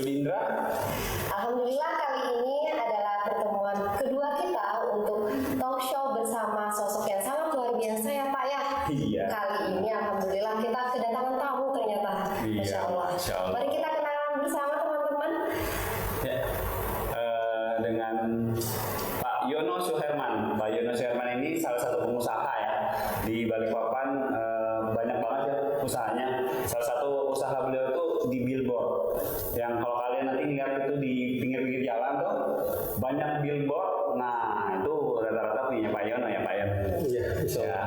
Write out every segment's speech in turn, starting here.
Yudindra. Alhamdulillah kali ini adalah pertemuan kedua kita untuk talk show bersama sosok yang sangat luar biasa ya Pak ya. Iya. Kali ini alhamdulillah kita kedatangan tamu ternyata. Iya, Masya Allah. Masya Allah. Mari kita kenalan bersama teman-teman. Ya, dengan Pak Yono Suherman. Pak Yono Suherman ini salah satu pengusaha ya di Balikpapan. Banyak banget ya usahanya. Salah satu usaha beliau itu di billboard. Yang kalau kalian nanti lihat itu di pinggir-pinggir jalan tuh banyak billboard. Nah itu rata-rata punya Pak Yono ya Pak Yono. Iya, Ya.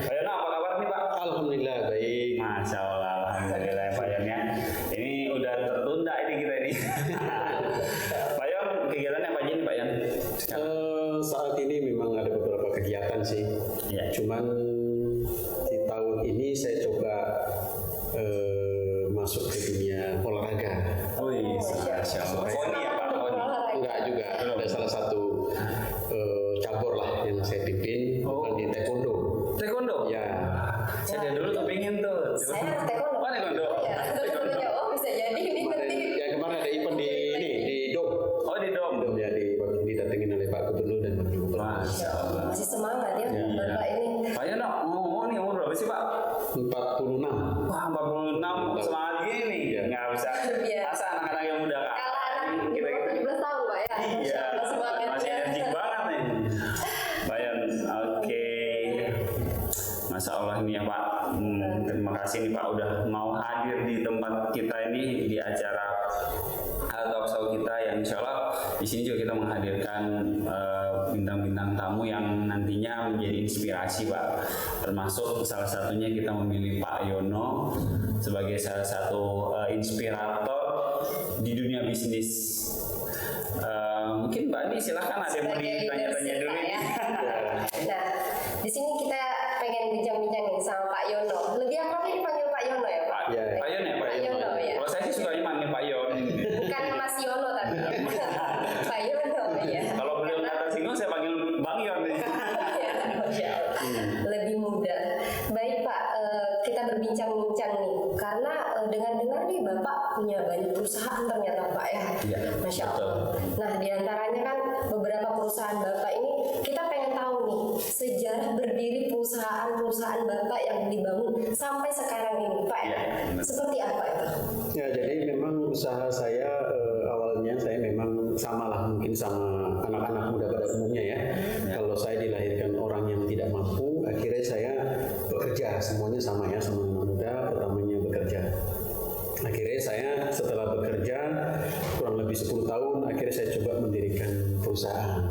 Pak Yono apa kabar nih Pak? Alhamdulillah baik. Masya Allah, alhamdulillah ya Pak Yon ya. Ini udah tertunda ini kita ini. Pak Yon, kegiatannya apa aja nih Pak Yon? Saat ini memang ada beberapa kegiatan sih. Iya. Cuman di tahun ini saya coba masuk ke dunia olahraga. Wih, Masya Allah. Poni ya Pak? Poni? Enggak juga. Ada salah satu cabur lah yang saya pimpin di taekwondo. Taekwondo? Ya. Saya dari dulu kepingin tuh. Saya anak taekwondo. Oh, taekwondo? Ya, teman-temannya oh bisa jadi ini nanti. Yang kemarin ada event di Dom. Oh di Dom? Dom ya didatengin oleh Pak Gubernur dan Wakil Gubernur. Masya Allah. Masih semangat ya Bapak ini. Pak Yon, ngomong nih umur berapa sih Pak? 46. Wah 46, semangat gini. Iya. Nggak bisa. Iya. Masa anak-anak yang muda kan? Kalau anak di bawah 17 tahun Pak ya. Masya Iya, Allah, semangatnya. masih energik banget nih. Bayan, oke. Masya Allah ini ya Pak. Terima kasih nih Pak udah mau hadir di tempat kita ini di acara talk show kita yang insya Allah di sini juga kita menghadirkan bintang-bintang tamu yang nantinya menjadi inspirasi Pak. Termasuk salah satunya kita memilih Pak Yono sebagai salah satu inspirator di dunia bisnis. Mungkin Mbak Ani silahkan ada yang mau Sebagai ditanya-tanya leadership, dulu Pak, nih. ya. Nah, di sini kita pengen bincang-bincang nih sama Pak Yono. Lebih akrabnya dipanggil Pak Yono ya Pak? Ya. Pak Yon ya Pak Pak Yono ya. Kalau saya sih suka manggil Pak Yon. Bukan Mas Yono tapi ya. Pak Yono ya. Kalau beliau nggak tersinggung saya panggil Bang Yon. Ya, Masya Allah. Lebih muda. Baik Pak, kita berbincang-bincang nih. Karena dengar-dengar nih Bapak punya banyak perusahaan ternyata Pak ya. Iya, Masya betul. Allah. Nah diantaranya kan beberapa perusahaan Bapak ini kita pengen tahu nih sejarah berdiri perusahaan-perusahaan Bapak yang dibangun sampai sekarang ini Pak ya. Iya, benar. Seperti apa itu? Ya, jadi memang usaha saya awalnya saya memang sama lah mungkin sama anak-anak muda pada umumnya ya. Kalau saya dilahirkan orang yang tidak mampu, akhirnya saya bekerja, semuanya sama ya, sama anak muda, pertamanya bekerja. Akhirnya saya setelah bekerja kurang lebih 10 tahun, akhirnya saya coba mendirikan perusahaan.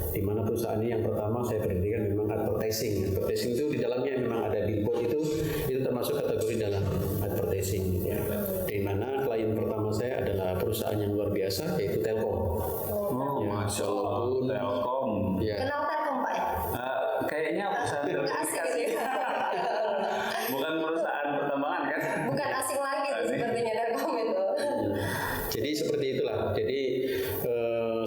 Di mana perusahaan ini yang pertama saya berdirikan memang advertising. Advertising itu di dalamnya memang ada billboard itu termasuk kategori dalam advertising gitu ya. Di mana klien pertama saya adalah perusahaan yang luar biasa yaitu Telkom. Oh, Ya, Masya Allah. walaupun- Telkom. Ya. Kenal Telkom Pak ya? Kayaknya perusahaan Nggak asing telekomunikasi. gitu ya. Bukan perusahaan pertambangan kan? Bukan asing lagi tuh Asing. sepertinya Telkom itu. Jadi seperti itulah. Jadi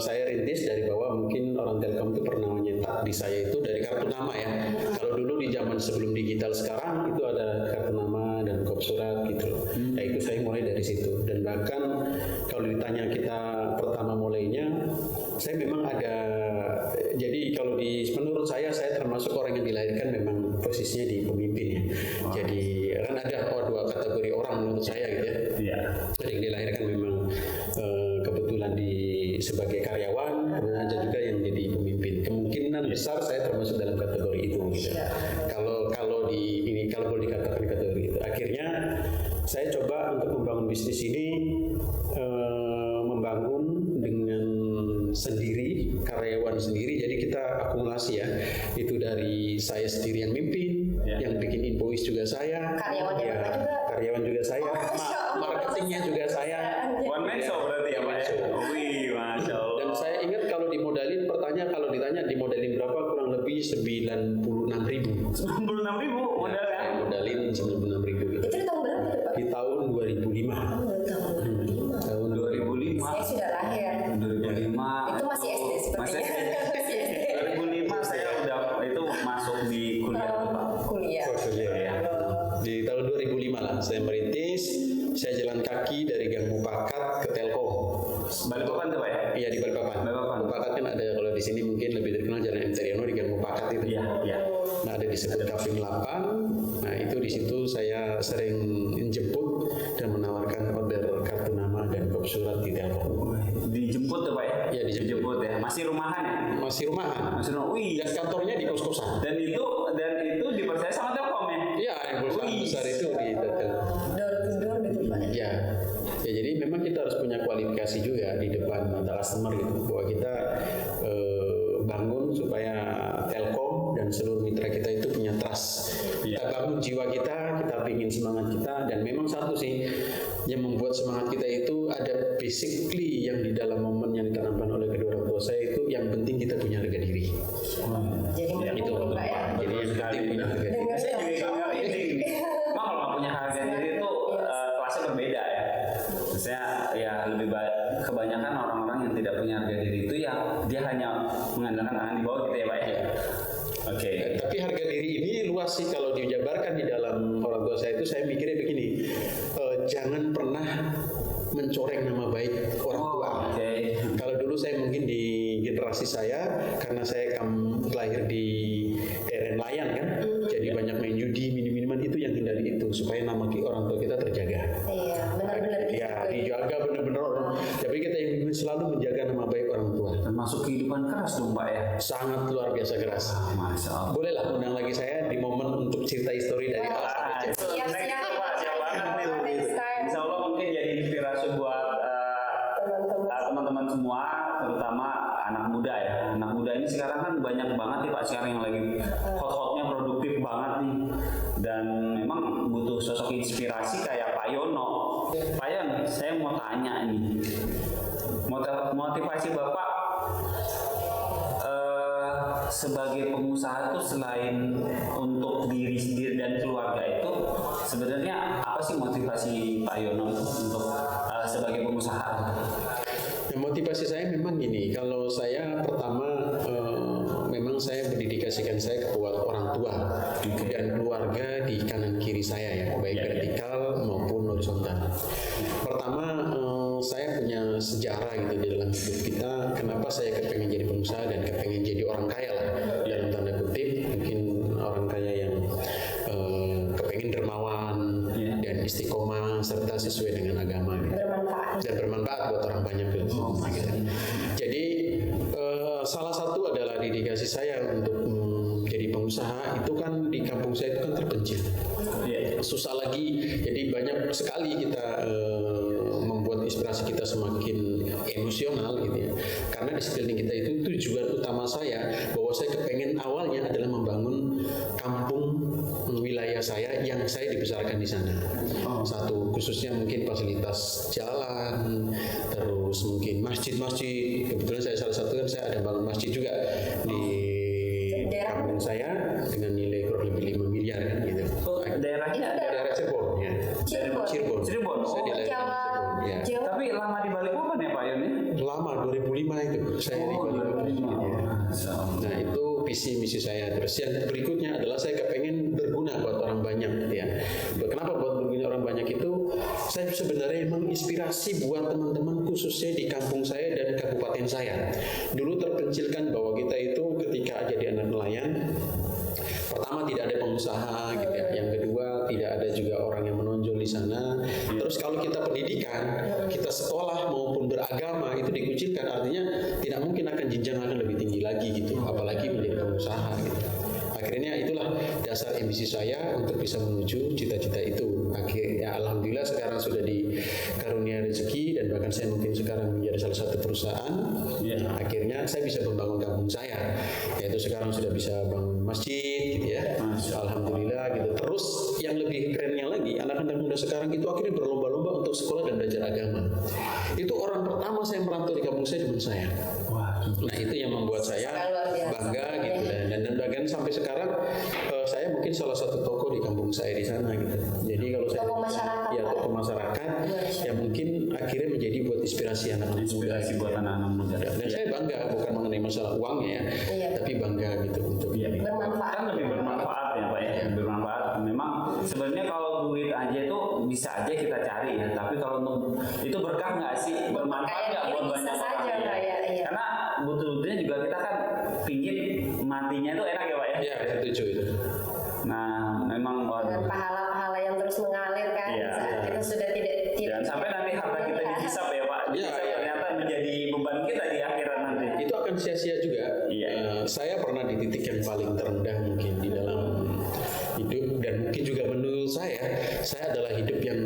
saya rintis dari bawah, mungkin orang Telkom itu pernah menyetak di saya itu dari kartu nama ya. Kalau dulu di zaman sebelum digital sekarang itu ada kartu nama dan kop surat gitu. Nah itu saya mulai dari situ. Dan bahkan kalau ditanya kita pertama mulainya, saya memang ada. Jadi kalau menurut saya termasuk orang yang dilahirkan memang posisinya di pemimpin ya. Jadi kan ada dua kategori orang menurut saya gitu ya. Iya. Ada yang dilahirkan memang kebetulan sebagai karyawan, kemudian ada juga yang jadi pemimpin. Kemungkinan besar saya termasuk dalam kategori itu. Gitu. Kalau boleh dikatakan kategori itu. Akhirnya saya coba untuk membangun bisnis ini, membangun dengan sendiri, karyawan sendiri. Jadi kita akumulasi ya. Itu dari saya sendiri yang mimpin, yang bikin invoice juga saya. Karyawannya Ya, Bapak juga? karyawan juga saya. Oh, Masya Allah. Marketingnya juga saya. One man show berarti ya Pak ya? Wih, Masya Allah. Dan saya ingat kalau ditanya dimodalin berapa, kurang lebih 96.000. 96.000 modalnya. Saya modalin 96.000 gitu. Itu di tahun berapa tuh Pak? Di tahun 2005. Oh, tahun 2005. Tahun 2005. Saya sudah lahir. 2005. Itu masih SD sepertinya. Masih SD. 2005 saya udah itu masuk di kuliah tuh, Pak. Kuliah. Iya. Di tahun 2005 lah saya merintis, saya jalan kaki dari Gang Mupakat ke Telkom. Balikpapan tuh Pak ya? Iya di Balikpapan. Balikpapan. Mupakat kan ada, kalau di sini mungkin lebih terkenal Jalan M. Taryono di Gang Mupakat itu. Iya, iya. Nah ada disebut Kapling 8. Nah itu di situ saya sering menjemput dan menawarkan order kartu nama dan kop surat di telepon. Dijemput tuh Pak ya? Iya, dijemput. ya. Masih rumahan ya? Masih rumahan. Masih rumahan. Wih. Dan kantornya di kos-kosan. Dan itu dipercaya sama Telkom ya? Iya, yang perusahaan besar itu di Telkom. Door to door gitu Pak. Ya, ya jadi memang kita harus punya kualifikasi juga di depan mata customer gitu, bahwa kita bangun supaya Telkom dan seluruh mitra kita itu punya trust. Kita bangun jiwa kita bikin semangat kita, dan memang satu sih yang membuat semangat kita itu ada basically yang di dalam momen yang ditanamkan oleh kedua orang tua saya itu, yang penting kita punya harga diri. Jadi Itu mendukung Pak ya. jadi yang penting punya harga diri. Saya juga nggak ini. Emang kalau nggak punya harga diri itu kelasnya berbeda ya. Saya ya lebih baik, kebanyakan orang-orang yang tidak punya harga diri itu ya dia hanya mengandalkan tangan di bawah gitu ya Pak ya. Oke. Tapi harga diri ini luas sih kalau dijabarkan di dalam orang tua saya itu, saya mikirnya begini, jangan pernah mencoreng nama baik orang tua. Oke. Kalau dulu saya mungkin di generasi saya, karena saya lahir di daerah nelayan kan, jadi banyak main judi, minum-minuman, itu yang hindari itu supaya nama orang tua kita terjaga. Iya, benar-benar. Ya, dijaga benar-benar orang. Tapi kita ingin selalu menjaga nama baik orang tua. Termasuk kehidupan keras dong Pak ya. Sangat luar biasa keras. Masya Allah. Bolehlah undang lagi saya di momen untuk cerita histori dari A sampai Z. Itu next tuh Pak, siap banget nih. Next time. Insya Allah mungkin jadi inspirasi buat teman-teman semua, terutama anak muda ya. Anak muda ini sekarang kan banyak banget nih Pak sekarang yang lagi hot-hotnya, produktif banget nih. Dan memang butuh sosok inspirasi kayak Pak Yono. Pak Yon, saya mau tanya nih, motivasi Bapak sebagai pengusaha itu selain untuk diri sendiri dan keluarga itu, sebenarnya apa sih motivasi Pak Yono untuk sebagai pengusaha? Ya, motivasi saya memang gini, kalau saya pertama memang saya mendedikasikan saya buat orang tua dan keluarga di kanan kiri saya ya, baik vertikal maupun horizontal. Pertama saya punya sejarah gitu di dalam hidup kita, kenapa saya kepengen jadi pengusaha dan kepengen jadi orang kaya lah, dalam tanda kutip, mungkin orang kaya yang kepengen dermawan dan istiqomah serta sesuai dengan agama gitu. Dan bermanfaat buat orang banyak gitu. Jadi salah satu adalah dedikasi saya untuk jadi pengusaha itu kan di kampung saya itu kan terpencil. Susah lagi, jadi banyak sekali kita membuat inspirasi kita semakin emosional gitu ya. Karena di sekeliling kita itu tujuan utama saya, bahwa saya kepengen awalnya adalah membangun kampung wilayah saya yang saya dibesarkan di sana. Satu, khususnya mungkin fasilitas jalan, terus mungkin masjid-masjid. Kebetulan saya salah satu kan saya ada bangun masjid juga di kampung saya dengan nilai kurang lebih 5 miliar kan gitu. Daerahnya Daerah Cirebon ya. Cirebon. Cirebon. Saya di daerah Cirebon ya. Tapi lama di Balikpapan ya Pak Yon ya? Lama 2005 itu saya di Balikpapan. Nah itu visi misi saya. Terus yang berikutnya adalah saya kepengen berguna buat orang banyak ya. Kenapa buat berguna orang banyak itu? Saya sebenarnya emang inspirasi buat teman-teman khususnya di kampung saya dan kabupaten saya. Dulu terpencilkan bahwa kita itu ketika jadi anak nelayan, pertama tidak ada pengusaha gitu ya. Yang kedua tidak ada juga orang yang menonjol di sana. Terus kalau kita pendidikan, kita sekolah maupun beragama itu dikucilkan, artinya tidak mungkin akan jenjang akan lebih tinggi lagi gitu, apalagi menjadi pengusaha gitu. Akhirnya itulah dasar ambisi saya untuk bisa menuju cita-cita itu. Akhirnya alhamdulillah sekarang sudah dikarunia rezeki dan bahkan saya mungkin sekarang menjadi salah satu perusahaan. Nah, akhirnya saya bisa membangun kampung saya, yaitu sekarang sudah bisa bangun masjid gitu ya. Alhamdulillah gitu. Terus yang lebih kerennya lagi, anak-anak muda sekarang itu akhirnya berlomba-lomba untuk sekolah dan belajar agama. Itu orang pertama saya merantau di kampung saya, teman saya. Nah itu yang membuat saya bangga gitu, dan bahkan sampai sekarang saya mungkin salah satu tokoh di kampung saya di sana gitu. Jadi kalau saya ya tokoh masyarakat yang mungkin akhirnya menjadi buat inspirasi anak-anak muda. Inspirasi buat anak-anak muda. Dan saya bangga bukan mengenai masalah uangnya ya, tapi bangga gitu untuk bermanfaat. Kan lebih bermanfaat ya Pak ya, bermanfaat. Memang sebenarnya kalau duit aja itu bisa aja kita cari ya. Tapi kalau untuk itu berkah nggak sih, bermanfaat nggak buat Bisa banyak orang? saja, Ya. Pak, ya, iya. Karena butuh-bututnya juga kita kan pingin matinya itu enak ya Pak ya. Ya, setuju itu. Nah memang Dengan waduh. pahala-pahala yang terus mengalir kan, Iya. saat kita sudah tidak Jangan sampai nanti harta kita dihisap ya Pak. Iya, Dihisap iya. ternyata menjadi beban kita di akhirat nanti. Itu akan sia-sia juga. Iya. Saya pernah di titik yang paling terendah mungkin di dalam hidup, dan mungkin juga menurut saya adalah hidup yang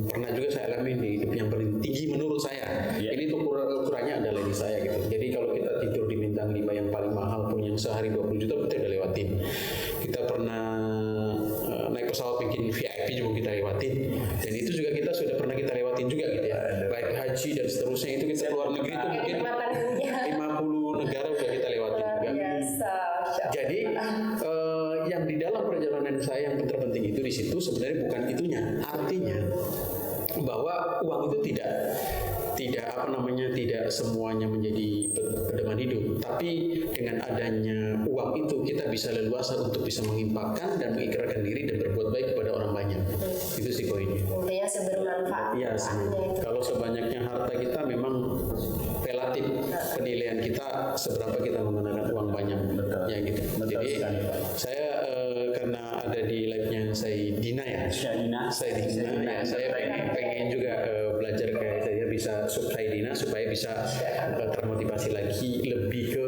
pernah juga saya alami, di hidup yang paling tinggi menurut saya. Iya. Ini tuh ukurannya adalah di saya gitu. Jadi kalau kita tidur di bintang 5 yang paling mahal pun yang sehari 20 juta kita udah lewatin. Kita pernah naik pesawat bikin VIP juga kita lewatin, dan itu juga kita sudah pernah kita lewatin juga gitu ya. Baik haji dan seterusnya, itu kita keluar negeri itu mungkin kenikmatan dunia. 50 negara udah kita lewatin Luar juga. biasa. Masya Allah. Jadi yang di dalam perjalanan saya yang terpenting itu di situ sebenarnya bukan itunya. Artinya bahwa uang itu tidak semuanya menjadi pedoman hidup, tapi dengan adanya uang itu kita bisa leluasa untuk bisa mengimpakkan dan mengikrarkan diri dan berbuat baik kepada orang banyak. Itu sih poinnya. Intinya sebermanfaat. Iya, kalau sebanyaknya harta kita memang relatif penilaian kita seberapa kita menggunakan uang banyak. Betul. Ya gitu. Betul Jadi sekali, Pak. saya karena ada di live-nya Saidina ya. Syahina. Saidina, ya, saya pengen juga belajar kayak saya bisa Saidina supaya bisa termotivasi lagi lebih ke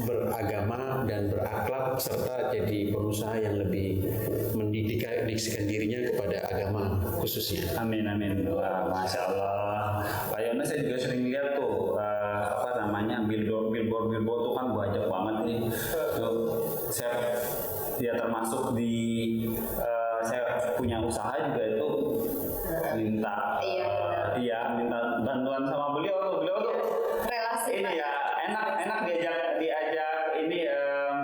beragama dan berakhlak serta jadi pengusaha yang lebih mendedikasikan dirinya kepada agama khususnya. Amin amin. Wah, Masya Allah. Pak Yones saya juga sering lihat tuh billboard tuh kan banyak banget nih. Tuh, dia termasuk di saya punya usaha juga itu minta minta bantuan sama beliau tuh Relasi. ini ya enak diajak ini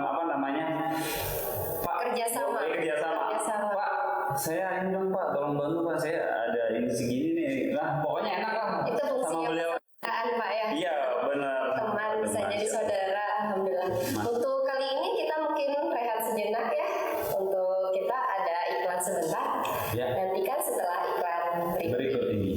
apa namanya Pak Kerjasama. kerjasama Pak, saya ini dong Pak, tolong bantu Pak, saya ada ini segini nih, nah pokoknya enak lah Itu sama fungsinya beliau. persaudaraan, Pak ya. Iya benar. Teman bisa jadi saudara, alhamdulillah. Untuk kali ini kita mungkin rehat sejenak ya. Untuk kita ada iklan sebentar. Ya. Nantikan setelah iklan Berikut ini.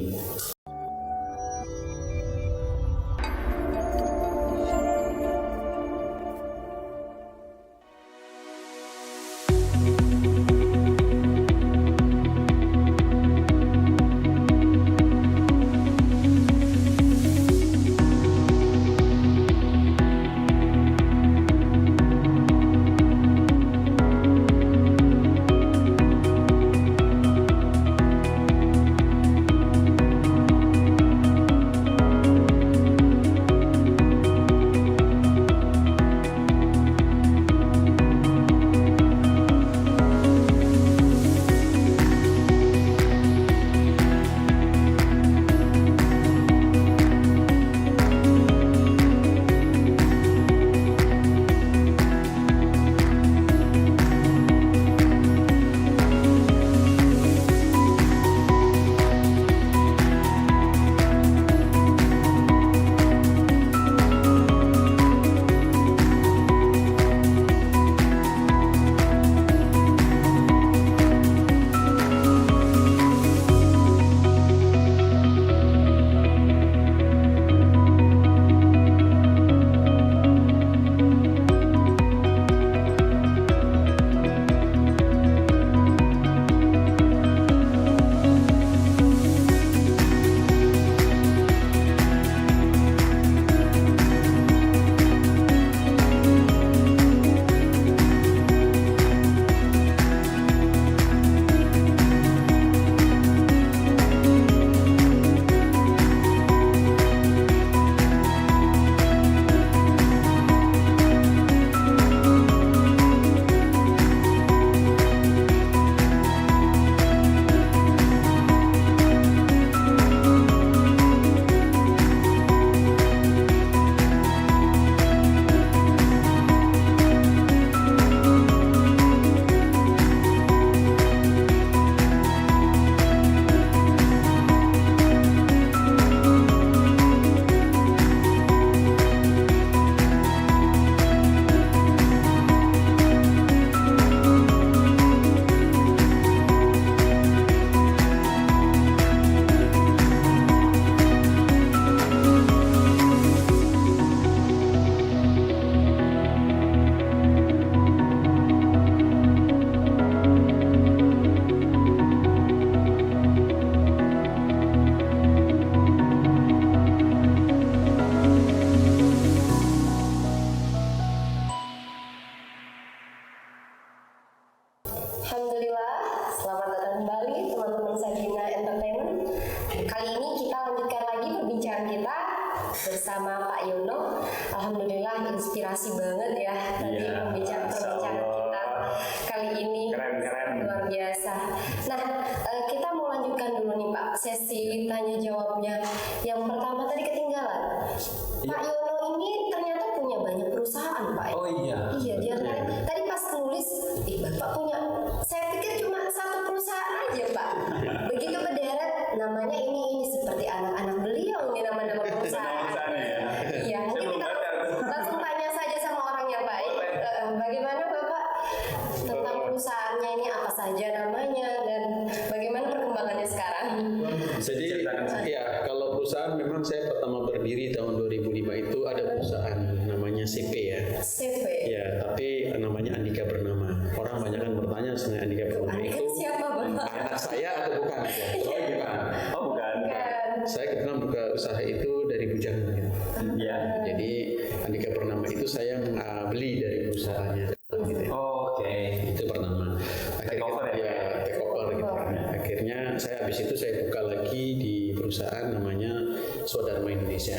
bersama Pak Yono. Alhamdulillah inspirasi banget ya tadi Iya, perbincangan kita kali ini. Keren. Luar biasa. Nah, kita mau lanjutkan dulu nih Pak sesi tanya jawabnya. Yang pertama tadi ketinggalan. Pak Yono ini ternyata punya banyak perusahaan Pak. Oh iya. Iya, dia tadi pas nulis, Bapak punya. Saya pikir cuma satu perusahaan aja Pak. Begitu berderet, namanya ini seperti anak-anak beliau nih nama-nama perusahaan. Iya, mungkin kita langsung tanya saja sama orangnya Pak. Bagaimana Bapak tentang perusahaannya ini, apa saja namanya dan bagaimana perkembangannya sekarang? Jadi ya kalau perusahaan memang saya pertama berdiri tahun 2005 itu ada perusahaan namanya CP ya. CP. Ya, tapi namanya Andika Bernama. Orang banyak kan bertanya sebenarnya Andika Bernama Andika itu siapa Bapak? anak saya atau bukan? Oh bukan. Oh bukan. Saya kebetulan buka usaha itu dari bujang. Gitu. Iya. Jadi Andika Bernama itu saya beli dari perusahaannya. Gitu. Oke. Itu pertama. Take over ya? Take over gitu. Akhirnya saya habis itu saya buka lagi di perusahaan namanya Swadharma Indonesia.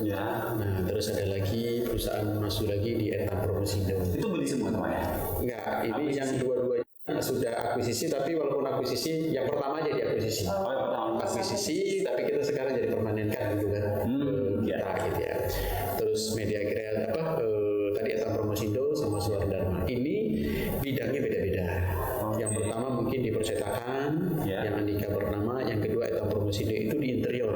Ya. Nah, terus ada lagi perusahaan masuk lagi di Eta Promosindo. Itu beli semua teman ya? Enggak, ini yang dua-duanya sudah akuisisi, tapi walaupun akuisisi, yang pertama aja diakuisisi. Oh yang pertama. Akuisisi, tapi kita sekarang jadi permanenkan gitu kan. Kita gitu ya. Terus media kreatif tadi Eta Promosindo sama Swadharma. Ini bidangnya beda-beda. Yang pertama mungkin di percetakan, yang Andika Bernama, yang kedua Eta Promosindo itu di interior.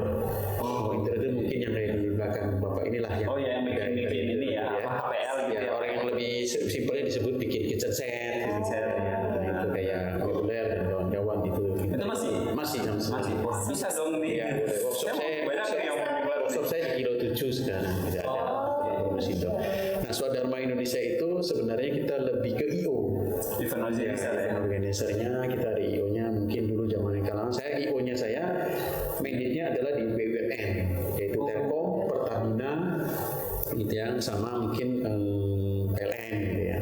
Interior itu mungkin yang dari di belakang Bapak inilah yang yang bikin ini ya, apa HPL gitu ya. Orang yang lebih simpelnya disebut bikin kitchen set. Itu kayak modular dan kawan-kawan gitu. Itu masih. Wah, bisa dong nih. Ya, workshop saya di Kilo 7 sekarang tidak ada. Nah, Swadharma Indonesia itu sebenarnya kita lebih ke IO. Event Organisernya kita ada IO-nya mungkin dulu zaman kalangan saya IO-nya saya mandate-nya adalah di BUMN yaitu Telkom, Pertamina gitu ya, sama mungkin PLN gitu ya.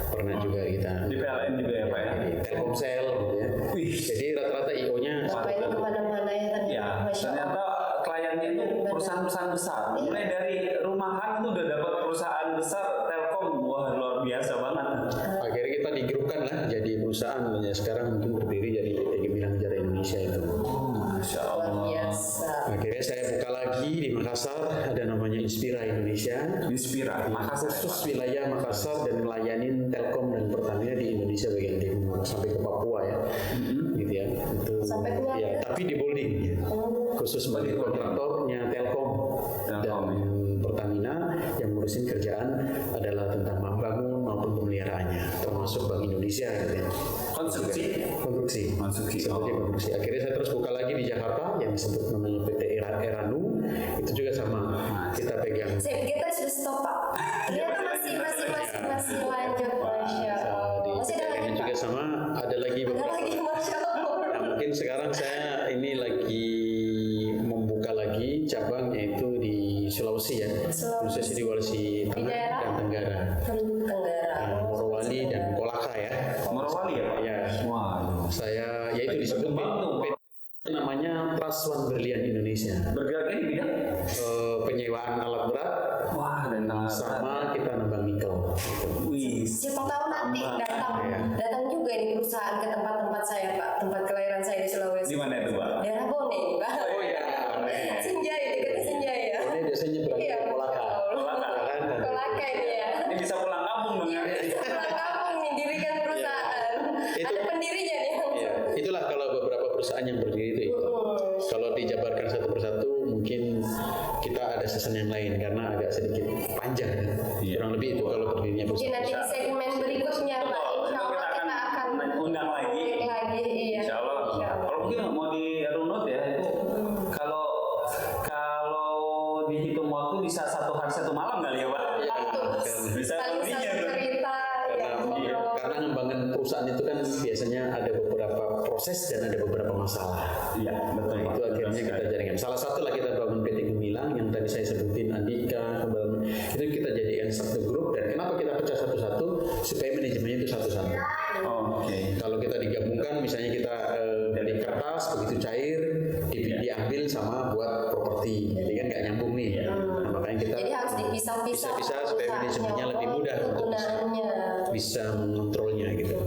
Pernah juga kita di PLN juga ya Pak ya. Telkomsel gitu ya. Jadi rata-rata IO-nya Bapak ini kemana-mana ya tadi. Ya, Masya Allah. ternyata kliennya itu perusahaan-perusahaan besar. Mulai dari rumahan itu udah dapat perusahaan besar Telkom, wah luar biasa banget. akhirnya kita digrupkan lah jadi perusahaan ya, sekarang mungkin berdiri jadi PT Gemilang Jara Indonesia itu. Masya Luar Allah. biasa. Akhirnya saya buka lagi di Makassar ada namanya Inspira Indonesia. Inspira, Makassar. Khusus wilayah Makassar dan melayanin Telkom dan Pertamina di Indonesia bagian timur sampai ke Papua ya. Gitu ya. Itu Sampai keluar ya, ya? tapi di Bolding ya. Khusus sebagai kontraktornya Telkom dan Pertamina yang ngurusin kerjaan adalah tentang membangun maupun pemeliharaannya termasuk Bank Indonesia gitu ya. Konstruksi. Seperti konstruksi. Akhirnya saya terus buka lagi di Jakarta yang disebut namanya PT Eranu, itu juga sama. Kita pegang. Saya pikir tadi sudah stop Pak. Ternyata masih lanjut. Masya Allah. Masih ada lagi Pak. Juga sama, ada lagi Ada beberapa. lagi Masya Allah. Nah, mungkin sekarang saya ini lagi membuka lagi cabang yaitu di Sulawesi ya. Sulawesi di Sulawesi Tengah daerah? dan Tenggara. Tenggara. Morowali dan Kolaka ya. Morowali ya Pak? Ya. Wah. Saya yaitu disebut namanya Praswan Berlian Indonesia. Bergeraknya di bidang? Penyewaan alat berat Wah, dan sama kita nambang nikel. Wih. Siapa tahu nanti Ya. datang juga ini perusahaan ke tempat-tempat saya Pak, tempat kelahiran saya di Sulawesi. Di mana itu Pak? Daerah Bone ini Pak. Oh iya. Senjai, dekatnya Senjai ya. Ini biasanya berangkat Iya, ke Kolaka. Kolaka ini ya. Ini bisa pulang kampung dong ya? Pulang kampung nih, dirikan perusahaan. Itu- Ada pendirinya nih langsung. Ya, itulah kalau beberapa perusahaan yang berdiri itu. Kalau dijabarkan satu persatu mungkin kita ada season yang lain karena agak sedikit panjang. Iya. Kurang lebih itu kalau berdirinya Mungkin nanti di segmen berikutnya Pak, insya Allah kita akan undang lagi. Iya. Insya Allah. Kalau mungkin mau di runut ya itu kalau dihitung waktu bisa satu hari satu malam kali ya Pak? Bisa Saling lebihnya tuh. cerita ya. Karena ngembangin perusahaan itu kan biasanya ada beberapa proses dan ada beberapa masalah. Iya betul Pak. Itu akhirnya kita jaringan. Salah satu lah kita bangun PT Gemilang yang tadi saya sebutin Andika, itu kita jadikan satu grup dan kenapa kita pecah satu-satu supaya manajemennya itu satu-satu. Oke. Kalau kita digabungkan misalnya kita dari kertas begitu cair diambil sama buat properti, jadi kan nggak nyambung nih. bisa supaya manajemennya lebih mudah untuk penggunaannya. bisa mengontrolnya gitu.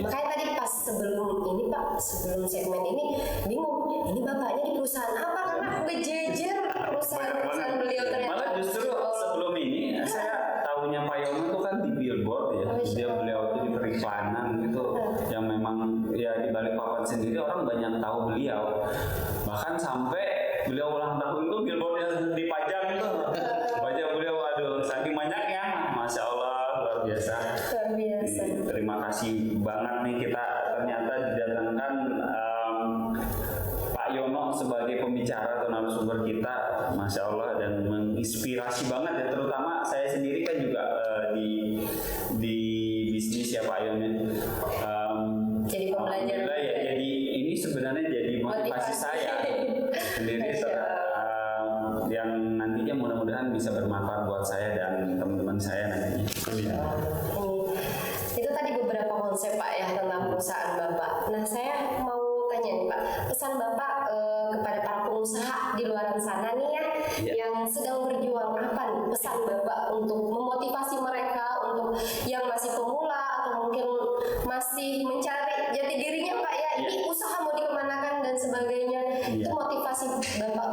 Makanya tadi pas sebelum segmen ini bingung, ini bapaknya di perusahaan apa karena berjejer perusahaan beliau ternyata. Malah justru sebelum ini saya tahunya Pak Yono itu kan di billboard ya. Beliau itu di periklanan gitu yang memang ya di balik papan sendiri orang banyak tahu beliau. Bahkan sampai beliau ulang tahun itu billboardnya dipajang itu. Wajah beliau aduh saking banyaknya, Masya Allah luar biasa. Luar biasa. Terima kasih banget nih kita ternyata didatangkan Pak Yono sebagai pembicara atau narasumber kita, Masya Allah, dan menginspirasi banget ya, terutama saya sendiri kan juga di bisnis ya Pak Yono. Jadi pembelajaran. Alhamdulillah ya, jadi ini sebenarnya jadi motivasi saya sendiri yang nantinya mudah-mudahan bisa bermanfaat buat saya dan teman-teman saya nantinya. Amin. Itu tadi beberapa konsep Pak ya tentang perusahaan Bapak. Nah saya mau tanya nih Pak, pesan Bapak kepada para pengusaha di luar sana nih ya, yang sedang berjuang apa nih pesan Bapak untuk memotivasi mereka untuk yang masih pemula atau mungkin masih mencari jati dirinya Pak ya, ini usaha mau dikemanakan dan sebagainya, itu motivasi Bapak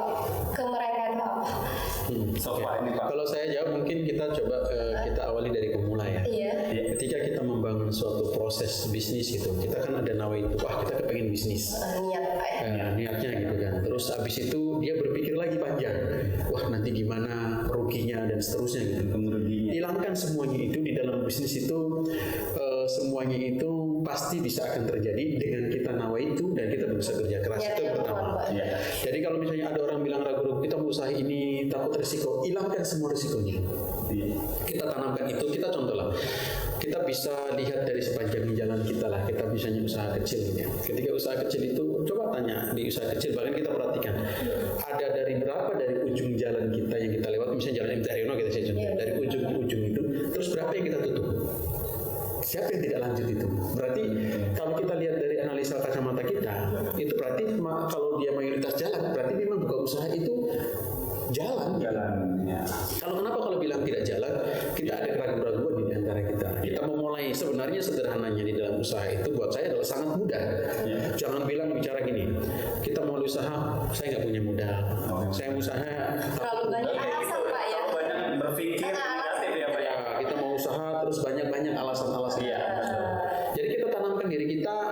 ke mereka itu apa? So Pak ini Pak. Kalau saya jawab mungkin kita coba kita awali dari pemula ya. Iya. Ketika kita membangun suatu proses bisnis gitu, kita kan ada nawaitu, wah kita kepengen bisnis. Niat Pak ya. Niatnya gitu kan. Terus abis itu dia berpikir lagi panjang, wah nanti gimana ruginya dan seterusnya gitu. Hilangkan semuanya itu di dalam bisnis itu, semuanya itu pasti bisa akan terjadi dengan kita nawaitu dan kita bisa kerja keras. Itu yang pertama. Jadi kalau misalnya ada orang bilang ragu-ragu kita mau usaha ini takut risiko, hilangkan semua risikonya. Kita tanamkan itu, kita contoh lah. Kita bisa lihat dari sepanjang jalan kita lah. Kita misalnya usaha kecil gitu ya. Ketika usaha kecil itu, coba tanya di usaha kecil, bahkan kita perhatikan ada dari berapa dari ujung jalan kita yang kita lewat, misalnya jalan MT Haryono kita saya contoh, dari ujung ke ujung itu, terus berapa yang kita tutup? Siapa yang tidak lanjut itu? Berarti kalau kita lihat dari analisa kacamata kita, itu berarti kalau dia mayoritas jalan, berarti memang buka usaha itu jalan. Ya. Kalau bilang tidak jalan, kita ada keraguan-keraguan di antara kita. Kita memulai sebenarnya sederhananya di dalam usaha itu buat saya adalah sangat mudah. Jangan bilang bicara gini, kita mau usaha, saya nggak punya modal. Saya usaha. Terlalu banyak alasan Pak ya. Banyak berpikir negatif ya Pak ya. Kita mau usaha terus banyak alasan-alasan. Jadi kita tanamkan diri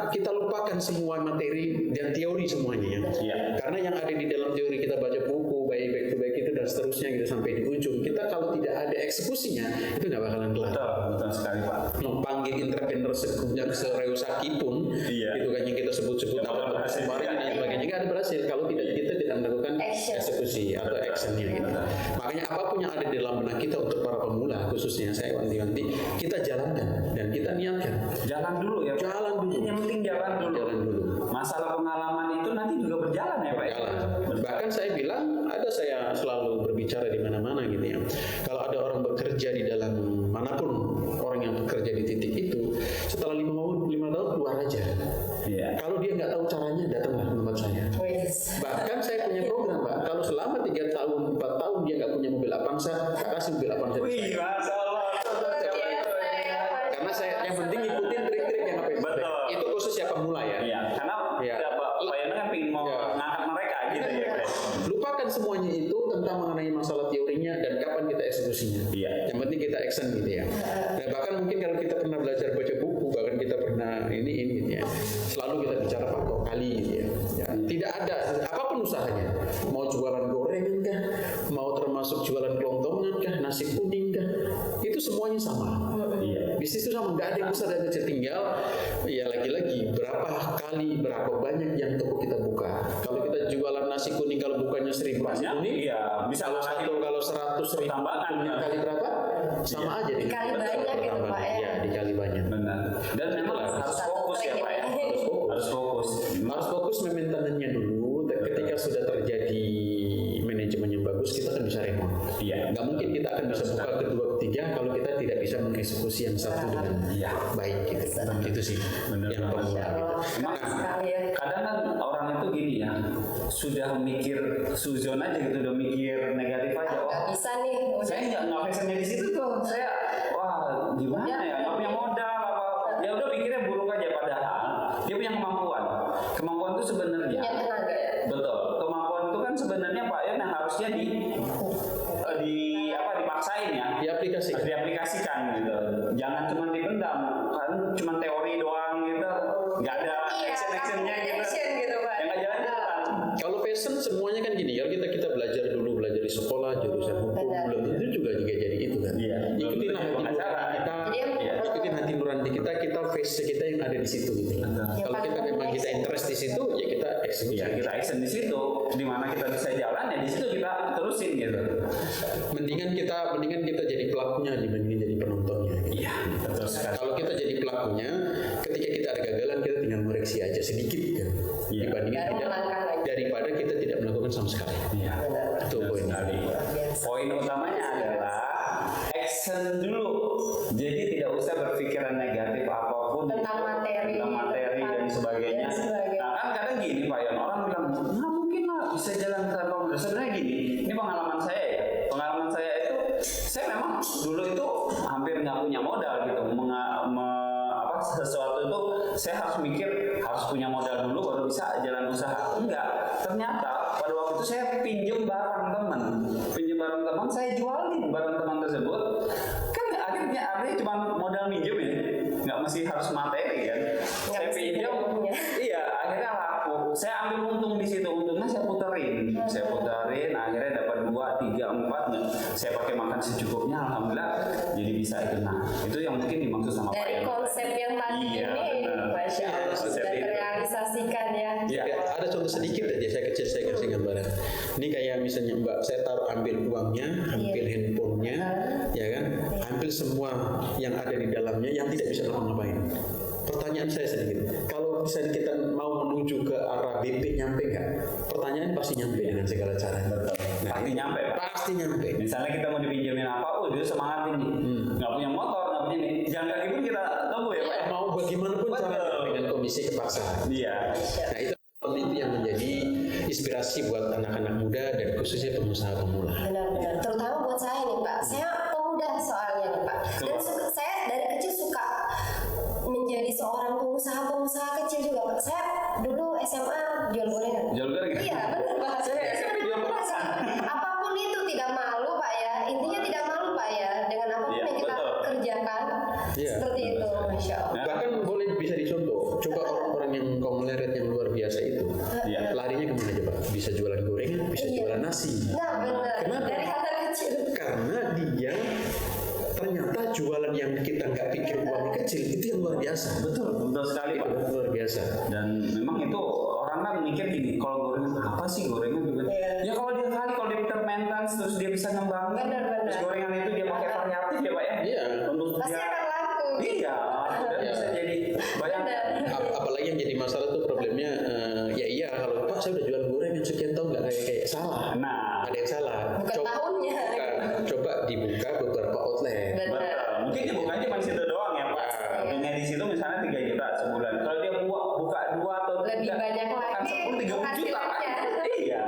kita lupakan semua materi dan teori semuanya ya. Karena yang ada di dalam teori kita baca buku, baik to back itu dan seterusnya gitu sampai di ujung. Kita kalau tidak ada eksekusinya itu nggak bakalan kelar. Betul sekali Pak. Memanggil entrepreneur sereusaki pun itu kan yang kita sebut-sebut apa kemarin dan sebagainya nggak ada berhasil kalau kita tidak melakukan eksekusi atau actionnya gitu. Makanya apapun yang ada di dalam benak kita untuk para pemula khususnya saya wanti-wanti kita jalankan dan kita niatkan. Jalan dulu ya. Jalan dulu. Yang penting jalan dulu. Masalah pengalaman itu nanti juga berjalan ya Pak. Bahkan saya bilang saya selalu berbicara di mana-mana gitu ya. Kalau ada orang bekerja di dalam manapun orang yang bekerja di titik itu setelah 5 tahun keluar aja. Kalau dia nggak tahu caranya datanglah ke tempat saya. Bahkan saya punya program Pak. Kalau selama 3 tahun 4 tahun dia nggak punya mobil Avanza, tak kasih mobil Avanza. Masya Allah. Karena saya yang penting ikutin trik-trik yang apa itu khusus ya pemula ya. Karena Pak Yono kan pengen mau ngangkat mereka gitu ya. Lupakan semuanya itu tentang mengenai masalah teorinya dan kapan kita eksekusinya. Yang penting kita action gitu ya. Nah, bahkan mungkin kalau kita pernah belajar baca buku, bahkan kita pernah ini gitu ya. Selalu kita bicara faktor kali gitu ya. Tidak ada apapun usahanya. Mau jualan gorengan kah? Mau termasuk jualan kelontongan kah? Nasi kuning kah? Itu semuanya sama. Bisnis itu sama, nggak ada yang besar dan kecil. Tinggal ya lagi-lagi berapa kali, berapa banyak yang toko kita buka. Kalau kita jualan nasi kuning, kalau bukannya 1000 nasi kuning, bisa kalau 100.000 tambahan kali berapa? Sama aja. Dikali banyak gitu Pak ya. Dikali banyak. Benar. Dan memang harus fokus ya Pak ya. Harus fokus maintenance-nya dulu. Ketika sudah terjadi manajemen yang bagus, kita akan bisa remont. Nggak mungkin kita akan bisa buka kedua, ketiga kalau kita tidak bisa mengeksekusi yang satu dengan baik gitu. Itu sih yang pemula gitu. Kadang kan orang itu gini ya, sudah mikir suzon aja gitu, udah mikir negatif aja. Nggak Oh, bisa nih. saya nggak passionnya di situ tuh. Saya wah gimana ya, nggak punya modal apa. Ya udah mikirnya buruk aja, padahal dia punya kemampuan. Kemampuan itu sebenarnya Punya tenaga ya. betul. Kemampuan itu kan sebenarnya Pak Yon yang harusnya dipaksain ya. Diaplikasikan. Harus diaplikasikan gitu. Jangan cuma dipendam, kan cuma teori doang gitu. Nggak ada action-actionnya gitu. Action gitu Pak. Yang nggak jalan-jalan. Kalau passion semuanya kan gini, kalau kita belajar dulu, belajar di sekolah jurusan hukum, Benar. belum tentu juga jadi itu kan. Iya. Ikutin Belum hati tentu nurani acara. kita, Jadi, ikutin hati nurani kita face kita yang ada di situ gitu. Kalau kita memang kita interest di situ, ya kita eksekusi. Ya kita action di situ, di mana kita bisa jalan ya di situ kita terusin gitu. Mendingan kita jadi pelakunya dibandingin jadi penontonnya. Gitu. Iya, betul sekali. Kalau kita jadi pelakunya, ketika kita ada gagalan kita tinggal koreksi aja sedikit kan. Iya. Dibandingin Baru tidak, melangkah lagi. daripada kita tidak melakukan sama sekali. Iya. Itu Betul poinnya. sekali. Poin utamanya adalah action dulu. Jadi tidak usah berpikiran negatif apapun Tentang materi, dan sebagainya. dan sebagainya. Nah kan kadang gini Pak Yon, orang bilang nggak mungkin lah bisa jalan tanpa modal. Sebenarnya gini, ini pengalaman saya ya. Pengalaman saya itu, saya memang dulu itu hampir nggak punya modal gitu. Sesuatu itu saya harus mikir harus punya modal dulu baru bisa jalan usaha. Enggak, ternyata pada waktu itu saya pinjam barang teman, saya jualin barang teman tersebut. Kan akhirnya cuma modal minjem ya, nggak mesti harus materi kan. Saya mesti pinjam, punya. iya akhirnya laku. Saya ambil untung di situ, untungnya saya puterin, akhirnya dapat 2, 3, 4. Saya pakai makan secukupnya, alhamdulillah jadi bisa itu. Nah itu yang mungkin dimaksud sama Pak Dari Yon. konsep yang tadi Iya, ini, benar. Masya Allah, Konsep sudah itu. terrealisasikan ya. Iya. Ada contoh sedikit aja, saya kasih gambaran. Ini kayak misalnya Mbak, saya ambil uangnya, ambil handphonenya, ya kan, ambil semua yang ada di dalamnya yang tidak bisa ngapa-ngapain. Pertanyaan saya sedikit, kalau misalnya kita mau menuju ke arah BP, nyampe nggak? Pertanyaan pasti nyampe dengan segala cara. Pasti nyampe, Pak. Pasti nyampe. Misalnya kita mau dipinjemin apa, dia semangat ini. Nggak punya motor, nggak punya ini. Jangan kaki pun kita tunggu ya, Pak. Mau bagaimanapun Betul. caranya dengan kondisi kepaksaan. Iya. Nah itu yang menjadi inspirasi buat anak-anak muda dan khususnya pengusaha pemula. Benar-benar, terutama buat saya nih Pak. Saya pemuda soalnya nih Pak. Dan saya dari kecil suka menjadi seorang pengusaha kecil juga Pak. Saya dulu SMA jual gorengan. Jual gorengan? Iya benar Pak. Saya SMP jual petasan. Apapun itu tidak malu Pak ya. Intinya tidak malu Pak ya. Dengan apapun Iya, yang kita betul. kerjakan. Iya, Seperti itu, Masya Allah. Bahkan boleh bisa dicontoh. Coba orang-orang yang konglomerat yang luar biasa itu, Iya. larinya kemana coba? Bisa jualan gorengan, bisa Iya. jualan nasi. Nah benar. Kenapa? Dari hal kecil. Karena dia ternyata jualan yang kita nggak pikir uangnya kecil itu yang luar biasa. Betul sekali, Pak. Itu luar biasa. Dan memang itu orang kan mikir gini, kalau gorengan apa sih gorengan juga? Iya. Ya kalau dia kali, kalau dia pinter maintenance terus dia bisa ngembangin. Benar. Terus gorengan itu dia pakai variatif ya Pak ya? Iya. Untuk Pasti dia. akan laku. Iya. Dan Iya. bisa jadi banyak. Benar. Apalagi yang jadi masalah tuh problemnya, ya iya kalau Pak saya udah jual gorengan sekian tahun nggak kayak salah. Nah, Ada yang salah. Bukan tahunnya. Coba dibuka beberapa outlet. Benar. betul. Mungkin dia bukan cuma situ doang ya Pak. Punya di situ misalnya 3 juta sebulan. Kalau dia buka 2 atau 3, Lebih banyak kan lagi 10, 30 juta kan? hasilnya. Iya.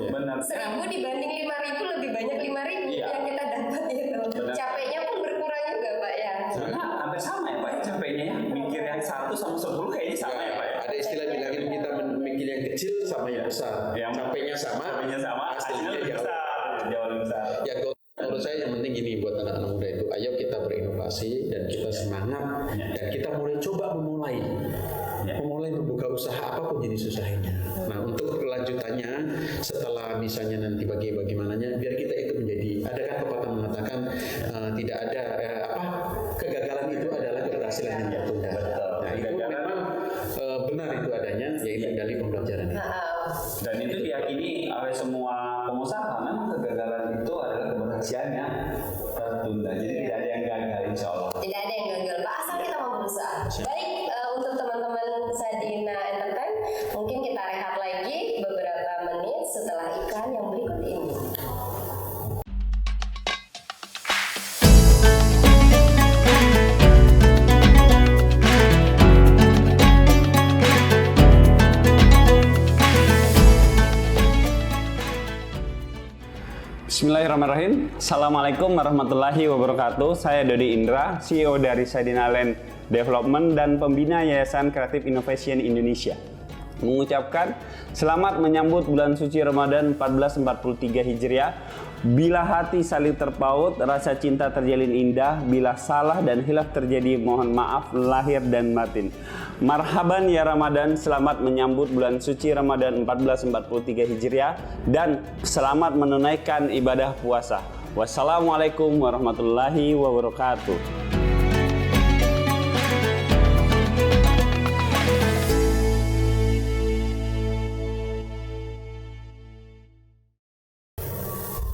Benar. 1.000 dibanding 5.000 lebih banyak 5.000 Iya. yang kita dapat itu. Benar. Capeknya pun berkurang juga Pak ya. Karena hampir sama ya Pak ya capeknya ya. Mikir yang 1 sama 10 kayaknya sama ya Pak ya. Ada istilah bilangin kita memikir yang kecil sama yang besar. Yang Capeknya sama, Capeknya sama, hasilnya lebih besar. Jauh lebih besar. Ya menurut saya yang penting gini buat anak-anak muda itu, ayo kita berinovasi dan kita semangat dan kita memulai membuka usaha apapun jenis usahanya. Nah untuk kelanjutannya setelah misalnya nanti bagaimananya biar kita itu menjadi, ada kan pepatah mengatakan tidak ada kegagalan itu adalah keberhasilan yang tertunda. Nah itu memang benar itu adanya, yaitu dari pembelajaran itu. Dan itu diyakini oleh semua pengusaha, memang kegagalan itu adalah keberhasilan yang tertunda. Jadi tidak ada yang gagal insya Allah. Tidak ada yang gagal Pak, asal kita mau berusaha. Baik, untuk teman-teman Sadina Entertain, mungkin kita rehat lagi beberapa menit setelah iklan yang berikut ini. Bismillahirrahmanirrahim. Assalamualaikum warahmatullahi wabarakatuh. Saya Dodi Indra, CEO dari Sadina Land Development dan pembina Yayasan Creative Innovation Indonesia. Mengucapkan selamat menyambut bulan suci Ramadan 1443 Hijriah. Bila hati saling terpaut, rasa cinta terjalin indah. Bila salah dan hilaf terjadi, mohon maaf lahir dan batin. Marhaban ya Ramadan, selamat menyambut bulan suci Ramadan 1443 Hijriah dan selamat menunaikan ibadah puasa. Wassalamualaikum warahmatullahi wabarakatuh.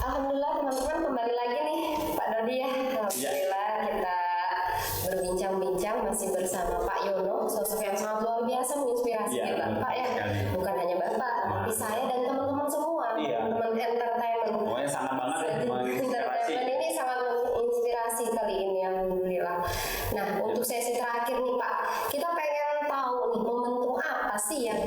Alhamdulillah teman-teman, kembali lagi nih Pak Dodi ya. Alhamdulillah kita berbincang-bincang masih bersama Pak Yono, sosok yang sangat luar biasa menginspirasi Iya, kita Pak ya. Bukan hanya Bapak, tapi saya dan teman-teman semua, Iya. teman-teman entertainment. Pokoknya sangat banget ya menginspirasi. Entertainment ini sangat menginspirasi kali ini, alhamdulillah. Nah, untuk sesi terakhir nih Pak, kita pengen tahu nih momentum apa sih yang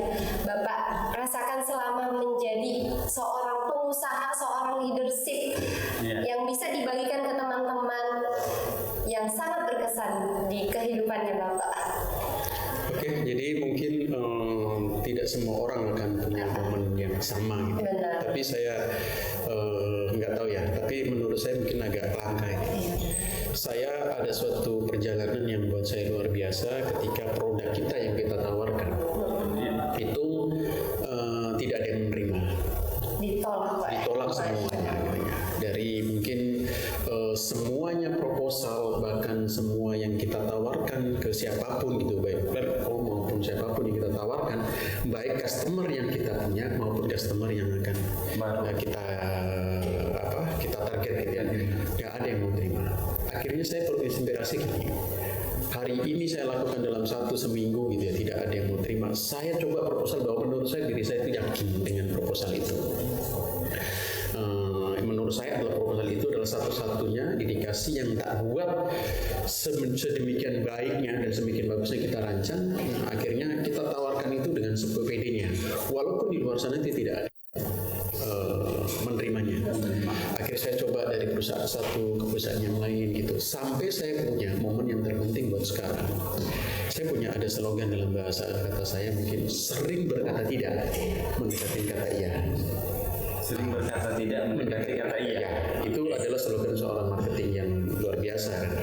Bapak rasakan selama menjadi seorang pengusaha, seorang leadership yang bisa dibagikan ke teman-teman yang sangat berkesan di kehidupannya Bapak. Oke, jadi mungkin tidak semua orang akan punya momen yang sama gitu. Benar. Tapi saya nggak tahu ya. Tapi menurut saya mungkin agak langka ini. Saya ada suatu perjalanan yang buat saya luar biasa ketika produk kita yang kita tawarkan itu tidak ada yang menerima. Ditolak Pak. Ditolak semuanya gitu ya. Dari mungkin semuanya proposal, bahkan semua yang kita tawarkan ke siapapun gitu, baik platform maupun siapapun yang kita tawarkan, baik customer yang kita punya maupun customer yang akan kita target gitu ya, nggak ada yang mau terima. Akhirnya saya berinspirasi gini, hari ini saya lakukan dalam satu seminggu gitu ya, tidak ada yang mau terima. Saya coba proposal bahwa menurut saya diri saya itu yakin dengan proposal itu. Menurut saya adalah proposal itu adalah satu-satunya dedikasi yang tak buat sedemikian baiknya dan sedemikian bagusnya kita rancang. Akhirnya kita tawarkan itu dengan sepenuhnya, walaupun di luar sana itu tidak ada menerimanya. Akhirnya saya coba dari perusahaan satu ke perusahaan yang lain gitu, sampai saya punya momen yang terpenting buat sekarang. Saya punya ada slogan dalam bahasa kata saya, mungkin sering berkata tidak, mendekati kata iya. Sering berkata tidak, mendekati kata iya. Ya, itu adalah slogan seorang marketing yang luar biasa kan.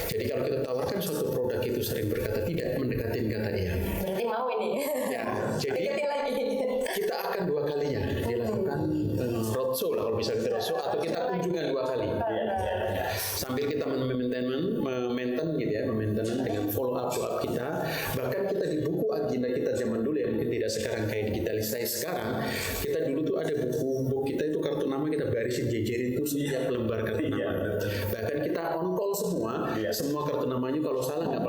Jadi kalau kita tawarkan suatu produk itu sering berkata tidak, mendekati kata iya. Berarti mau ini. Ya, jadi Deketin lagi. kita akan dua kalinya dilakukan roadshow lah kalau bisa kita roadshow, atau kita kunjungan dua kali. Sambil kita memaintain gitu ya, memaintain dengan follow up kita. Bahkan kita di buku agenda kita zaman dulu ya, mungkin tidak sekarang kayak digitalisasi sekarang. Kita dulu tuh ada buku kita itu kartu nama kita barisin jejerin itu setiap lembar kartu nama. Bahkan kita on call semua kartu namanya kalau salah nggak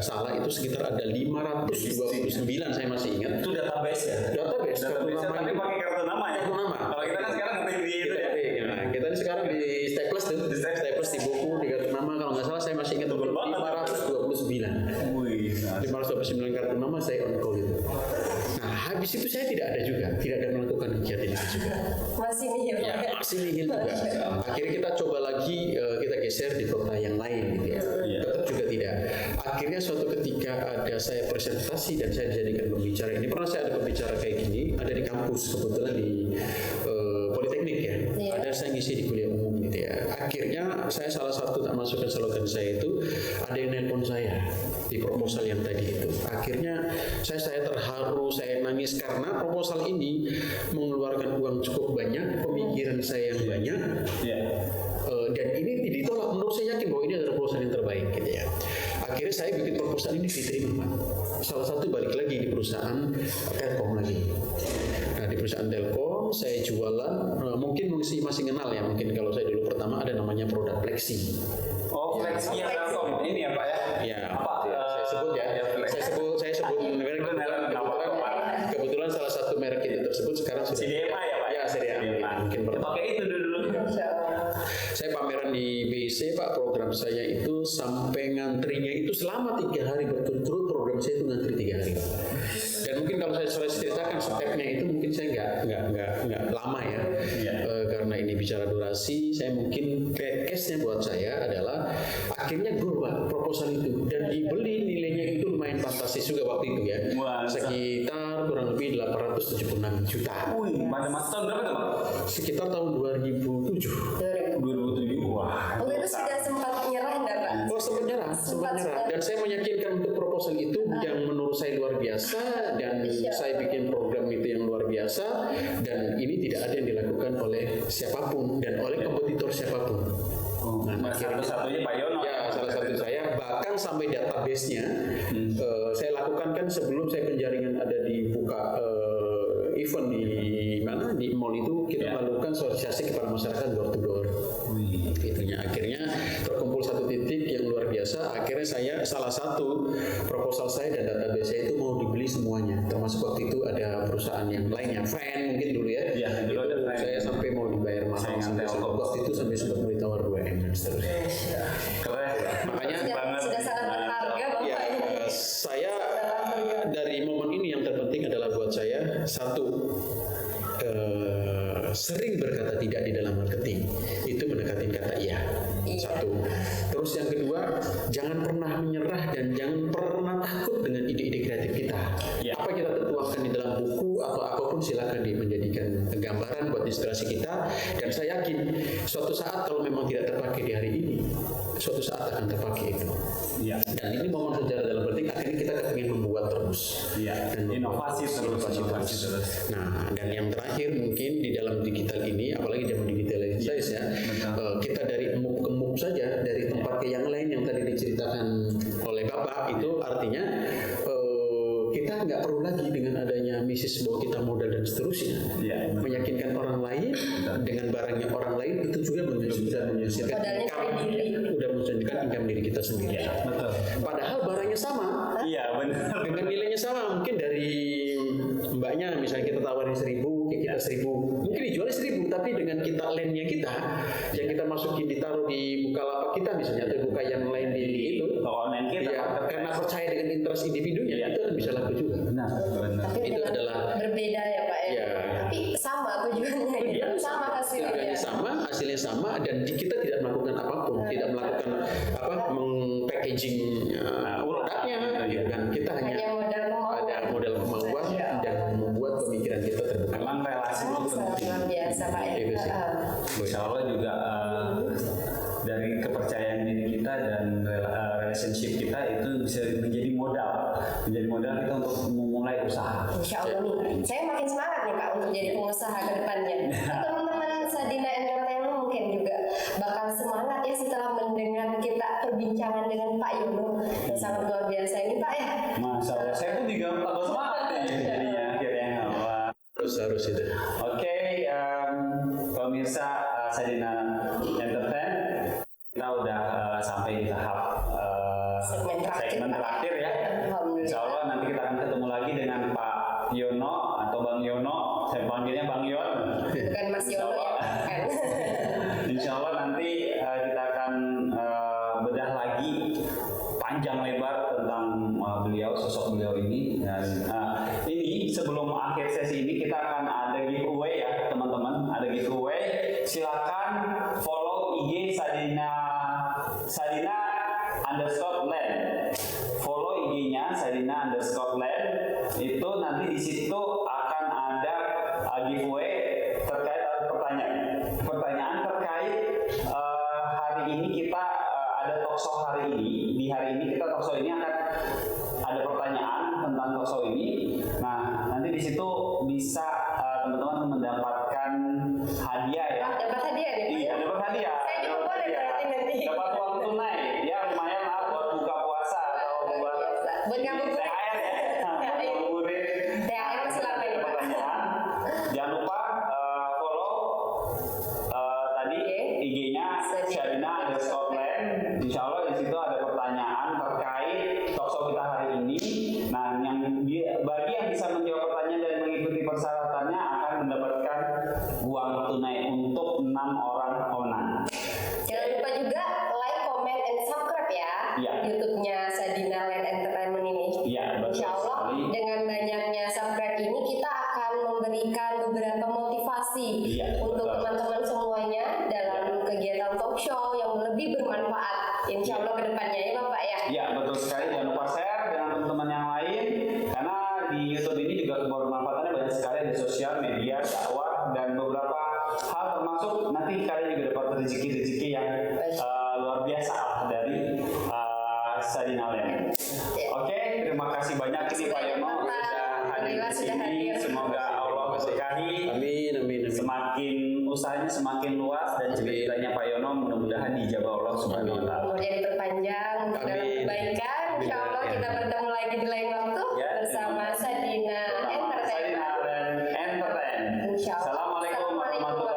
salah itu sekitar ada 529 saya masih ingat. Itu database ya? Database kartu Database nama tapi itu. pakai kartu nama ya? Kartu nama. Kalau kita kan sekarang ngetik di itu ya? Nah, kita ini sekarang di staples tuh, staples di buku di kartu nama kalau nggak salah saya masih ingat 529. Wih, 529 kartu nama saya on call itu. Nah, habis itu saya tidak ada melakukan kegiatan itu juga. Masih nihil. Ya, masih nihil juga. Akhirnya kita coba lagi, kita geser di kota yang lain gitu ya. Tetap juga tidak. Akhirnya suatu ketika ada saya presentasi dan saya dijadikan pembicara. Ini pernah saya ada pembicara kayak gini, ada di kampus kebetulan di Politeknik ya. Ada saya ngisi di kuliah umum gitu ya. Akhirnya saya salah satu tak masukkan slogan saya itu, ada yang nelpon saya di proposal yang tadi itu. Akhirnya saya terharu, saya nangis karena proposal ini mengeluarkan uang cukup banyak, pemikiran saya yang banyak, dan ini ditolak. Menurut saya yakin bahwa ini adalah proposal yang terbaik gitu ya. Akhirnya saya bikin proposal ini diterima Pak. Salah satu balik lagi di perusahaan Telkom lagi. Nah di perusahaan Telkom saya jualan, mungkin masih kenal ya, mungkin kalau saya dulu pertama ada namanya produk Flexi. Oh, Flexi yang Telkom ini ya Pak ya? Ya, saya sebut ya. Saya sebut merek. Kebetulan salah satu merek itu tersebut sekarang sudah CDMA ya Pak? Ya, CDMA. Mungkin pakai itu dulu. Saya pameran di BIC Pak, program saya itu sampai ngantrinya itu selama 3 hari berturut-turut, program saya itu ngantri 3 hari. Dan mungkin kalau saya ceritakan stepnya itu mungkin saya nggak lama ya, karena ini bicara durasi, saya mungkin case-nya buat saya adalah akhirnya goal Pak, proposal itu, dan dibeli nilainya itu lumayan fantastis juga waktu itu ya. Wah, Sekitar kurang lebih 876 juta. Wih, pada masa tahun berapa tuh Pak? Sekitar tahun 2007. 2007. Wah. Waktu itu sudah sempat nyerah enggak Pak? Oh, sempat nyerah. Dan saya meyakinkan untuk proposal itu yang menurut saya luar biasa, dan saya bikin program itu yang luar biasa, dan ini tidak ada yang dilakukan oleh siapapun dan oleh kompetitor siapapun. Nah, satu-satunya Pak Yono. Ya, salah satu saya, bahkan sampai database-nya saya lakukan kan sebelum saya penjaringan ada dibuka event di mana di mall itu, kita melakukan sosialisasi kepada masyarakat door to door. Itunya akhirnya terkumpul satu titik yang luar biasa. Akhirnya saya salah satu proposal saya dan database saya itu mau dibeli semuanya, termasuk waktu itu ada perusahaan yang lain yang friend mungkin dulu ya. Iya, dulu ada Friend. Saya sampai mau dibayar mahal sampai waktu itu sampai sempat mau ditawar 2M dan seterusnya. Keren. Makanya Sudah sangat berharga Bapak ya, ini. saya dari momen ini yang terpenting adalah buat saya satu, sering berkata tidak di dalam marketing itu mendekatin kata iya. Satu. Terus yang kedua, jangan pernah menyerah dan jangan pernah takut dengan ide-ide kreatif kita. Ya. Apa yang kita tuangkan di dalam buku atau apapun silakan menjadikan gambaran buat inspirasi kita, dan saya yakin suatu saat kalau memang tidak terpakai di hari ini, suatu saat akan terpakai itu. Iya. Dan ini momen sejarah dalam arti akhirnya kita ingin membuat terus. Iya. Dan Inovasi terus. Nah, dan yang terakhir mungkin di dalam digital ini, apalagi zaman digitalisasi ya, kita dari emuk ke emuk saja, dari tempat ke yang lain yang tadi diceritakan oleh Bapak itu artinya kita nggak perlu lagi dengan adanya misis bahwa kita modal dan seterusnya. Iya. Meyakinkan orang lain dengan barangnya orang lain itu juga sudah menghasilkan Modalnya dari diri. udah menghasilkan income diri kita sendiri. Betul. Padahal barangnya sama, Iya, benar. dengan nilainya sama, mungkin dari mbaknya misalnya kita tawarin 1.000, kita 1.000, mungkin dijualnya 1.000, tapi dengan kita landnya kita yang kita masukin ditaruh di Bukalapak kita misalnya atau buka yang lain di itu, Toko online kita. ya, karena percaya dengan interest individunya itu kan bisa laku juga. Benar. Tapi Itu memang adalah berbeda ya Pak ya. Ya. Tapi sama tujuannya gitu. Sama hasilnya. Tujuannya sama, hasilnya sama, dan kita tidak melakukan apapun, tidak melakukan meng-packaging produknya, gitu kan. Kita hanya Hanya modal kemauan. ada modal kemauan dan membuat pemikiran kita terbuka. Memang relasi itu Sangat penting. luar biasa Pak. Itu sih. Insya Allah juga dari kepercayaan diri kita dan relationship kita itu bisa menjadi modal kita untuk memulai usaha. Insya Allah nih, saya makin semangat nih Pak untuk jadi pengusaha ke depannya. Teman-teman Sadina Entertainment mungkin juga bakal semangat ya setelah mendengar kita perbincangan dengan Pak Yono yang sangat luar biasa ini Pak ya. Masya Allah, saya pun juga tambah semangat nih jadinya akhirnya. Wah. Harus itu. Oke, pemirsa Sadina Entertain, kita udah sampai di tahap segmen terakhir ya. Alhamdulillah. Insya Allah nanti kita akan ketemu lagi dengan Pak Yono atau Bang Yono. Saya panggilnya Bang Yon. Bukan Mas Yono ya kan. Insya Allah nanti kita akan bedah lagi panjang lebar tentang sosok beliau ini. Dan ini sebelum akhir sesi ini kita akan ada giveaway ya teman-teman. Ada giveaway. Silakan follow IG Sadina_land. Follow IG-nya Sadina_land. Itu nanti di situ akan ada giveaway terkait pertanyaan terkait hari ini kita ada talkshow hari ini. Di hari ini kita talkshow ini akan ada pertanyaan tentang talkshow ini. Nah, nanti di situ bisa teman-teman mendapatkan hadiah ya. Dapat hadiah nih Pak. Iya, dapat hadiah. Saya juga Dapat boleh hadiah. berarti nanti. Dapat uang tunai. Ya lumayan lah buat buka puasa atau buat Buat ngabuburit. THR ya. Ngabuburit. THR masih lama ini Pak. Pertanyaan. Jangan lupa follow tadi IG-nya Sadina_land. Insya Allah di situ ada pertanyaan terkait talkshow kita hari ini. Nah, bagi yang bisa menjawab pertanyaan dan mengikuti persyaratannya akan mendapatkan uang tunai untuk 6 orang pemenang. Jangan lupa juga like, comment, and subscribe ya Iya. YouTube-nya Sadina Land Entertainment ini. Iya, betul Insya Allah sekali. dengan banyaknya subscribe ini kita akan memberikan beberapa motivasi Iya, untuk betul. teman-teman semuanya dalam kegiatan talk show yang lebih bermanfaat insya Allah ke depannya ya Bapak ya. Ya, betul sekali. Jangan lupa share dengan teman-teman yang lain, karena di YouTube ini juga bermanfaatnya banyak sekali, di sosial media, dakwah, dan beberapa hal, termasuk nanti kalian juga dapat rezeki-rezeki yang luar biasa dari Sadinalen. Ya. Oke, terima kasih banyak ini Pak Yono Bapak. sudah hadir di Alhamdulillah sudah sini. hadir. Semoga Allah berkahi. Amin, amin, amin. Semakin usahanya semakin luas dan cita-citanya Pak Yono mudah-mudahan dijabah Allah Subhanahu wa taala. Umurnya diperpanjang untuk dalam Amin. kebaikan. Insya Allah Amin. kita bertemu lagi di lain waktu Ya. bersama Sadina Entertainment. Sadinalen Entertain. Insya Allah. Assalamualaikum warahmatullahi